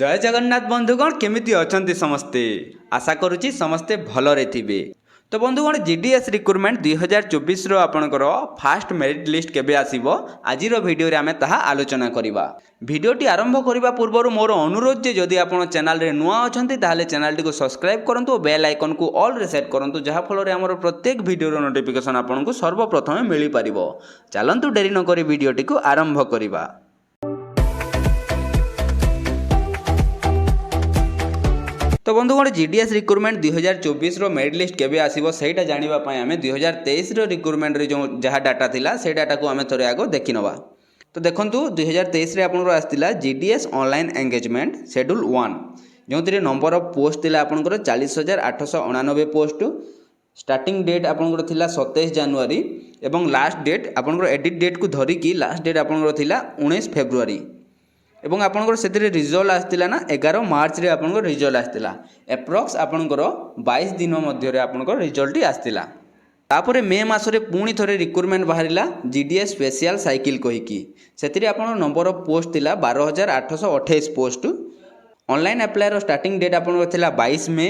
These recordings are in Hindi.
जय जगन्नाथ बंधुगण केमिति अछंती समस्ते आशा करुच्ची समस्ते भलरे थिबे। तो बंधुगण जीडीएस रिक्रुटमेंट 2024 रो आपनकर फास्ट मेरिट लिस्ट केबे आसीबो आजिर वीडियो रे आमे ताहा आलोचना करिबा। वीडियोटी आरंभ करिबा पूर्व मोर अनुरोध जे जदि आपण चैनल रे नुआ अछंती ताहाले चैनल टी को सब्सक्राइब करंतु और बेल आइकन को ऑल रे सेट करंतु जहा फल रे हमर प्रत्येक वीडियो रो नोटिफिकेशन आपनकु सर्वप्रथम मिली परिबो। चलंतु देरी न करी वीडियोटी को आरंभ करिबा। तो बंधुगण जीडीएस रिक्रुटमेंट 2024 रो मेरिट लिस्ट केबे आसीबो सेटा जानिबा पय आमे 2023 रो रिक्रुटमेंट रे जो जहा डाटा थिला से डाटा को आमे थोरे आगो देखि नबा। तो देखंतु 2023 रे आपनकर आस्तिला जीडीएस ऑनलाइन एंगेजमेंट शेड्यूल 1 जोंतिरे नंबर ऑफ पोस्ट थिला आपनकर 40889 पोस्ट। स्टार्टिंग डेट आपनकर थिला 27 जनवरी एवं लास्ट डेट आपनकर एडिट डेट को धरि की लास्ट डेट आपनकर थिला 19 फेब्रुआरी एवं आपनकर सेतिरे रिजल्ट आस्तिला ना 11 मार्च रे आपनकर रिजल्ट आस्तिला। एप्रोक्स आपनकर 22 दिन मध्य रे आपनकर रिजल्ट आस्तिला। तापरे मे मासरे पुणी थोरे रिक्रुटमेंट बाहरिला जीडीएस स्पेशल साइकिल कहिकी सेतिरे आपनकर नंबर ऑफ पोस्ट थिला 12828 पोस्ट। ऑनलाइन अप्लाई रो स्टार्टिंग डेट आपनकर थिला 22 मे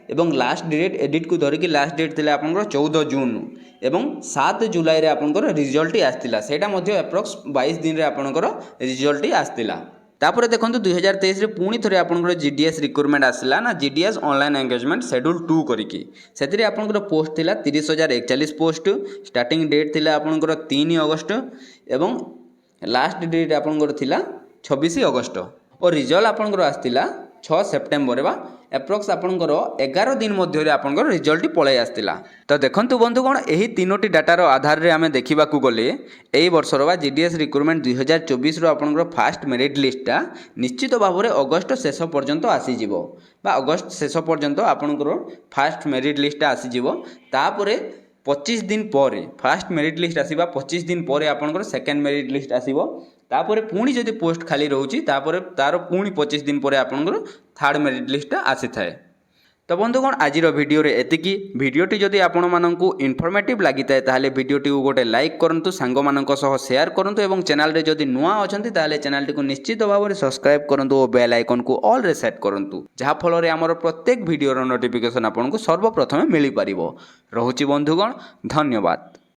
एवं लास्ट डेट एडिट को धरिकी लास्ट डेट थिला आपनकर 14 जून एवं 7 जुलाई रे आपनकर रिजल्ट आस्तिला। सेटा मध्य एप्रोक्स 22 दिन रे आपनकर रिजल्ट आस्तिला। तापर देखो 2023 रे पुणी थोड़े आपनकर जीडीएस रिक्रुटमेंट आसला ना जीडीएस ऑनलाइन एंगेजमेंट शेड्यूल 2 करिकी सेतिरे आपनकर पोस्ट थिला 30,041 पोस्ट। स्टार्टिंग डेट थिला आपनकर 3 अगस्त एवं लास्ट डेट आपनकर थिला 26 अगस्त और रिजल्ट आपनकर आस्तिला 6 सेप्टेम्बर बा एप्रोक्स आपनकर 11 दिन मध्य आपनकर रिजल्ट पळै आस्तिला। तो देखंतु बंधुगण एही तीनोटी डाटार आधार रे आमे देखिबा को गले एई वर्षर बा जीडीएस रिक्रुटमेंट 2024 रो आपनकर फास्ट मेरिट लिस्टटा निश्चित भाव में अगस्त शेष पर्यंत आसी जिवो बा अगस्त शेष पर्यंत आपनकर फास्ट मेरिट लिस्टटा आसी जिवो। तापरे 25 दिन पर फास्ट मेरिट लिस्ट आसीबा 25 दिन पर आपनकर सेकेंड मेरिट लिस्ट आसीबो। तापरे पुणी जदि पोस्ट खाली रोची तापरे तार पुणी 25 दिन पर आपनकर थर्ड मेरिट लिस्ट आसी थाए। तो बंधुगण आजिर वीडियो रे एतिकी वीडियोटी जदि आपण माननकु इनफॉर्मेटिव लागि थाए ताहाले वीडियोटी को गोटे लाइक करंतु सांगो माननक सह शेयर करंतु एवं चैनल रे जदि नुआ अछंती ताहाले चैनल टी को निश्चित भाव में सब्सक्राइब करंतु और बेल आइकन को ऑल रे सेट करंतु जहा फल रे हमर प्रत्येक वीडियो रो नोटिफिकेशन आपनकु सर्वप्रथम मिली परिबो। रहुची बंधुगण धन्यवाद।